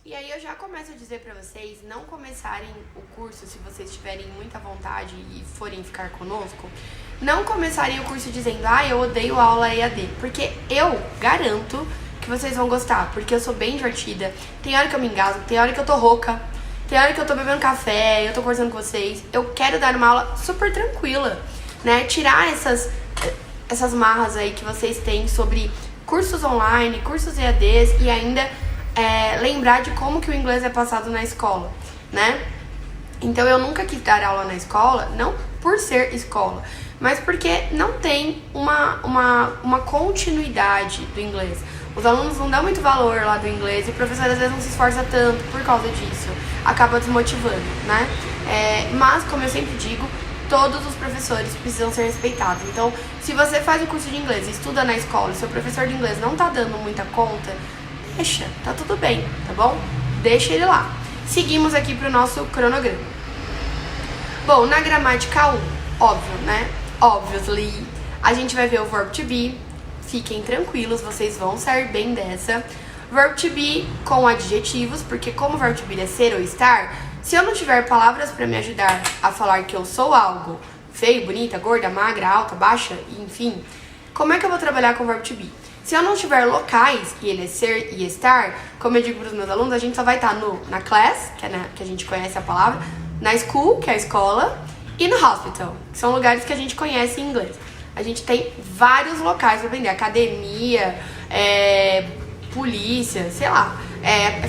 E aí eu já começo a dizer pra vocês não começarem o curso, se vocês tiverem muita vontade e forem ficar conosco, não começarem o curso dizendo, eu odeio aula EAD, porque eu garanto que vocês vão gostar, porque eu sou bem divertida, tem hora que eu me engasgo, tem hora que eu tô rouca, tem hora que eu tô bebendo café, eu tô conversando com vocês, eu quero dar uma aula super tranquila, né, tirar essas marras aí que vocês têm sobre cursos online, cursos EADs e ainda lembrar de como que o inglês é passado na escola, né? Então eu nunca quis dar aula na escola, não por ser escola, mas porque não tem uma continuidade do inglês. Os alunos não dão muito valor lá do inglês e o professor às vezes não se esforça tanto por causa disso, acaba desmotivando, né? Mas, como eu sempre digo, todos os professores precisam ser respeitados. Então, se você faz o curso de inglês e estuda na escola e seu professor de inglês não tá dando muita conta, deixa, tá tudo bem, tá bom? Deixa ele lá. Seguimos aqui pro nosso cronograma. Bom, na gramática 1, óbvio, né? Obviously, a gente vai ver o verb to be. Fiquem tranquilos, vocês vão sair bem dessa. Verb to be com adjetivos, porque como verb to be é ser ou estar, se eu não tiver palavras para me ajudar a falar que eu sou algo feio, bonita, gorda, magra, alta, baixa, enfim, como é que eu vou trabalhar com o verb to be? Se eu não tiver locais, e ele é ser e estar, como eu digo para os meus alunos, a gente só vai estar na class, que a gente conhece a palavra, na school, que é a escola, e no hospital, que são lugares que a gente conhece em inglês. A gente tem vários locais para aprender, academia, polícia, sei lá,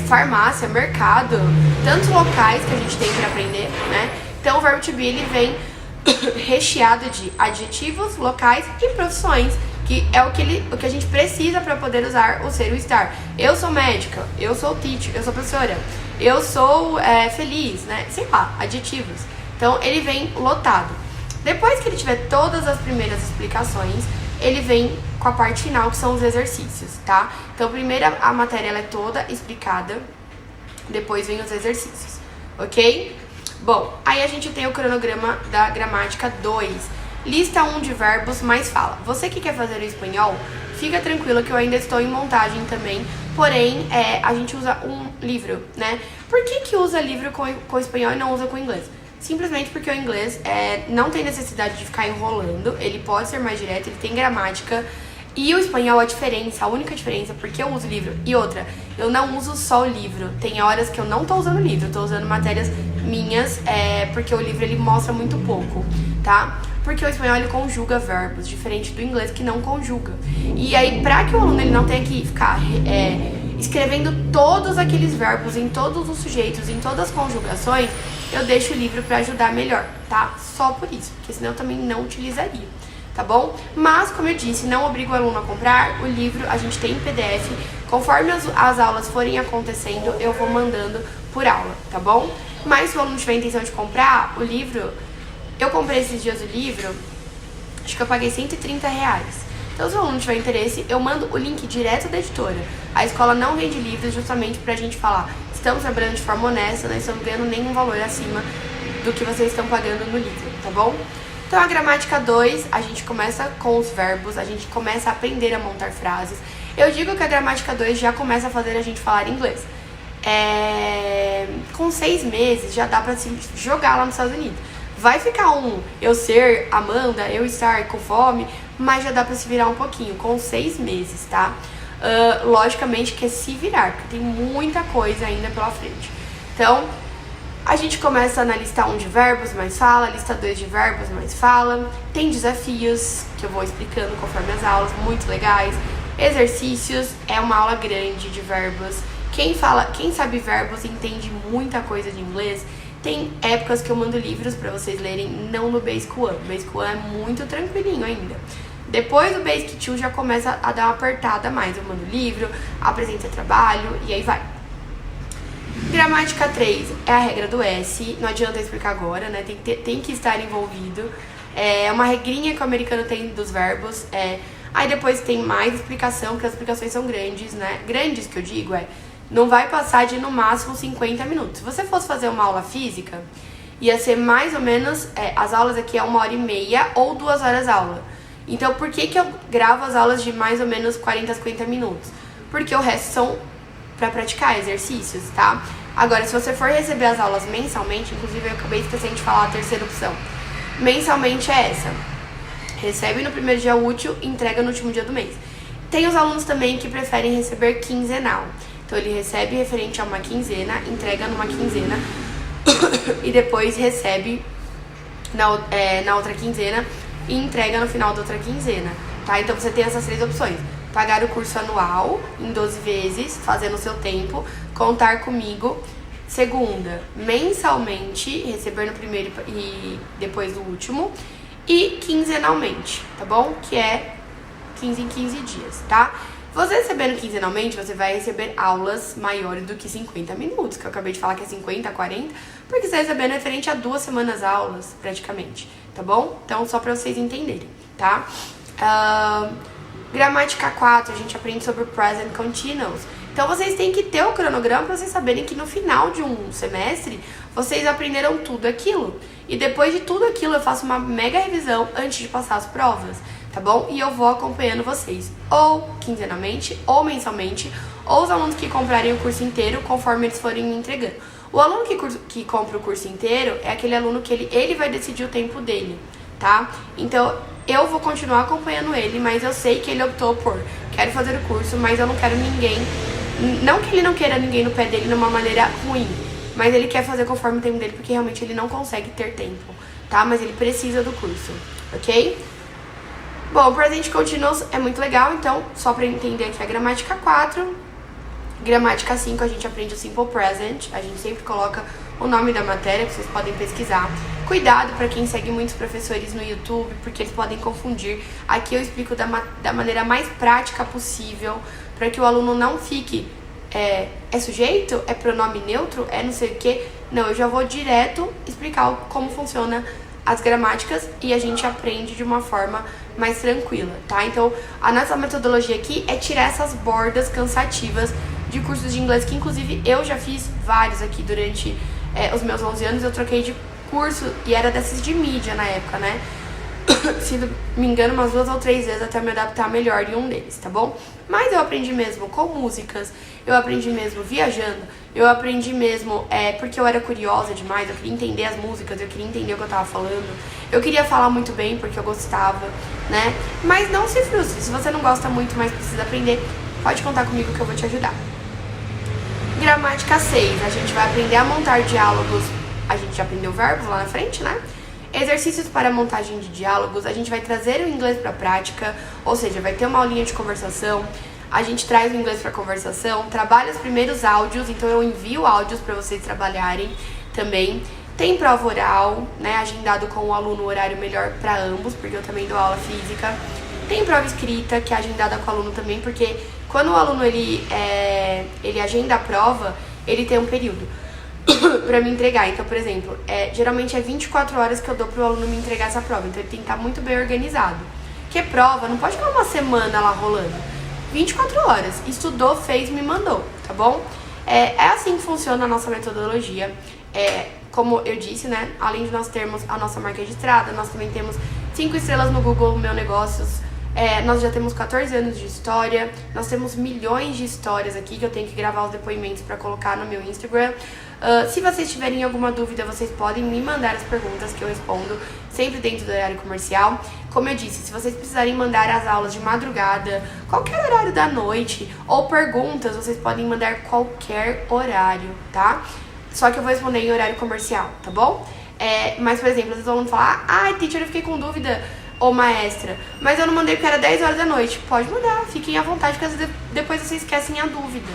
farmácia, mercado, tantos locais que a gente tem para aprender, né? Então o verbo to be ele vem recheado de adjetivos, locais e profissões, que é o que a gente precisa para poder usar o ser e o estar. Eu sou médica, eu sou teacher, eu sou professora, eu sou feliz, né? Sei lá, adjetivos. Então ele vem lotado. Depois que ele tiver todas as primeiras explicações, ele vem com a parte final, que são os exercícios, tá? Então primeiro a matéria ela é toda explicada, depois vem os exercícios, ok? Bom, aí a gente tem o cronograma da gramática 2. Lista 1 de verbos, mais fala. Você que quer fazer o espanhol, fica tranquilo que eu ainda estou em montagem também. Porém, a gente usa um livro, né? Por que usa livro com espanhol e não usa com inglês? Simplesmente porque o inglês não tem necessidade de ficar enrolando. Ele pode ser mais direto, ele tem gramática. E o espanhol, a única diferença, porque eu uso livro. E outra, eu não uso só o livro. Tem horas que eu não tô usando livro, eu tô usando matérias minhas, porque o livro ele mostra muito pouco, tá? Porque o espanhol ele conjuga verbos, diferente do inglês que não conjuga. E aí, pra que o aluno ele não tenha que ficar escrevendo todos aqueles verbos em todos os sujeitos, em todas as conjugações, eu deixo o livro pra ajudar melhor, tá? Só por isso, porque senão eu também não utilizaria. Tá bom? Mas, como eu disse, não obrigo o aluno a comprar. O livro a gente tem em PDF. Conforme as aulas forem acontecendo, eu vou mandando por aula, tá bom? Mas se o aluno tiver a intenção de comprar o livro, eu comprei esses dias o livro, acho que eu paguei R$130. Então, se o aluno tiver interesse, eu mando o link direto da editora. A escola não vende livros justamente pra gente falar, estamos trabalhando de forma honesta, não estamos ganhando nenhum valor acima do que vocês estão pagando no livro, tá bom? Então, a gramática 2, a gente começa com os verbos, a gente começa a aprender a montar frases. Eu digo que a gramática 2 já começa a fazer a gente falar inglês. Com 6 meses já dá pra se jogar lá nos Estados Unidos. Vai ficar eu ser, Amanda, eu estar com fome, mas já dá pra se virar um pouquinho, com 6 meses, tá? Logicamente que é se virar, porque tem muita coisa ainda pela frente. Então, a gente começa na lista 1 de verbos, mais fala, lista 2 de verbos, mais fala. Tem desafios, que eu vou explicando conforme as aulas, muito legais. Exercícios, é uma aula grande de verbos. Quem sabe verbos entende muita coisa de inglês. Tem épocas que eu mando livros pra vocês lerem, não no Basic 1. O Basic 1 é muito tranquilinho ainda. Depois do Basic 2 já começa a dar uma apertada a mais. Eu mando livro, apresento trabalho e aí vai. Gramática 3 é a regra do S, não adianta eu explicar agora, né? Tem que estar envolvido. É uma regrinha que o americano tem dos verbos. Aí depois tem mais explicação, porque as explicações são grandes, né? Grandes que eu digo, não vai passar de no máximo 50 minutos. Se você fosse fazer uma aula física, ia ser mais ou menos, as aulas aqui é 1h30 ou 2 horas aula. Então por que eu gravo as aulas de mais ou menos 40 a 50 minutos? Porque o resto são pra praticar exercícios, tá? Agora, se você for receber as aulas mensalmente, inclusive eu acabei esquecendo de falar a terceira opção. Mensalmente é essa. Recebe no primeiro dia útil e entrega no último dia do mês. Tem os alunos também que preferem receber quinzenal. Então, ele recebe referente a uma quinzena, entrega numa quinzena e depois recebe na outra quinzena e entrega no final da outra quinzena, tá? Então, você tem essas três opções. Pagar o curso anual em 12 vezes, fazendo o seu tempo, contar comigo. Segunda, mensalmente, receber no primeiro e depois do último. E quinzenalmente, tá bom? Que é 15 em 15 dias, tá? Você recebendo quinzenalmente, você vai receber aulas maiores do que 50 minutos, que eu acabei de falar que é 50, 40, porque você recebendo referente a 2 semanas aulas, praticamente, tá bom? Então, só pra vocês entenderem, tá? Gramática 4, a gente aprende sobre present continuous. Então, vocês têm que ter o cronograma pra vocês saberem que no final de um semestre, vocês aprenderam tudo aquilo. E depois de tudo aquilo, eu faço uma mega revisão antes de passar as provas, tá bom? E eu vou acompanhando vocês, ou quinzenalmente, ou mensalmente, ou os alunos que comprarem o curso inteiro, conforme eles forem me entregando. O aluno que compra o curso inteiro é aquele aluno que ele vai decidir o tempo dele, tá? Então, eu vou continuar acompanhando ele, mas eu sei que ele optou por quero fazer o curso, mas eu não quero ninguém. Não que ele não queira ninguém no pé dele de uma maneira ruim, mas ele quer fazer conforme o tempo dele, porque realmente ele não consegue ter tempo, tá? Mas ele precisa do curso, ok? Bom, o present continuous é muito legal, então, só pra entender aqui a gramática 4. Gramática 5, a gente aprende o simple present, a gente sempre coloca o nome da matéria, que vocês podem pesquisar. Cuidado para quem segue muitos professores no YouTube, porque eles podem confundir. Aqui eu explico da maneira mais prática possível, para que o aluno não fique, é sujeito, é pronome neutro, é não sei o que. Não, eu já vou direto explicar como funciona as gramáticas e a gente aprende de uma forma mais tranquila, tá? Então, a nossa metodologia aqui é tirar essas bordas cansativas de cursos de inglês, que inclusive eu já fiz vários aqui durante os meus 11 anos, eu troquei de curso e era desses de mídia na época, né? Se não me engano, umas 2 ou 3 vezes até me adaptar melhor em um deles, tá bom? Mas eu aprendi mesmo com músicas, eu aprendi mesmo viajando, eu aprendi mesmo porque eu era curiosa demais, eu queria entender as músicas, eu queria entender o que eu tava falando, eu queria falar muito bem porque eu gostava, né? Mas não se frustre, se você não gosta muito, mas precisa aprender, pode contar comigo que eu vou te ajudar. Gramática 6, a gente vai aprender a montar diálogos, a gente já aprendeu verbos lá na frente, né? Exercícios para montagem de diálogos, a gente vai trazer o inglês para a prática, ou seja, vai ter uma aulinha de conversação, a gente traz o inglês para conversação, trabalha os primeiros áudios, então eu envio áudios para vocês trabalharem também. Tem prova oral, né, agendado com o aluno o horário melhor para ambos, porque eu também dou aula física. Tem prova escrita, que é agendada com o aluno também, porque quando o aluno ele agenda a prova, ele tem um período pra me entregar. Então, por exemplo, geralmente é 24 horas que eu dou pro aluno me entregar essa prova. Então, ele tem que estar muito bem organizado. Porque prova não pode ficar uma semana lá rolando. 24 horas. Estudou, fez, me mandou, tá bom? É assim que funciona a nossa metodologia. Como eu disse, né? Além de nós termos a nossa marca registrada, nós também temos 5 estrelas no Google Meu Negócios. Nós já temos 14 anos de história, nós temos milhões de histórias aqui que eu tenho que gravar os depoimentos para colocar no meu Instagram. Se vocês tiverem alguma dúvida, vocês podem me mandar as perguntas que eu respondo, sempre dentro do horário comercial. Como eu disse, se vocês precisarem mandar as aulas de madrugada, qualquer horário da noite, ou perguntas, vocês podem mandar qualquer horário, tá? Só que eu vou responder em horário comercial, tá bom? Mas, por exemplo, vocês vão falar, teacher, eu fiquei com dúvida, ou maestra, mas eu não mandei porque era 10 horas da noite. Pode mandar, fiquem à vontade, porque depois vocês esquecem a dúvida,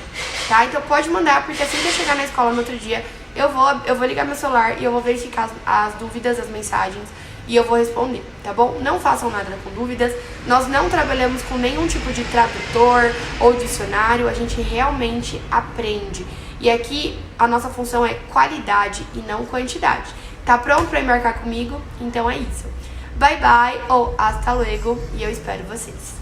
tá? Então pode mandar, porque assim que eu chegar na escola no outro dia, eu vou ligar meu celular e eu vou verificar as dúvidas, as mensagens, e eu vou responder, tá bom? Não façam nada com dúvidas, nós não trabalhamos com nenhum tipo de tradutor ou dicionário, a gente realmente aprende. E aqui a nossa função é qualidade e não quantidade. Tá pronto pra embarcar comigo? Então é isso. Bye bye ou hasta luego e eu espero vocês.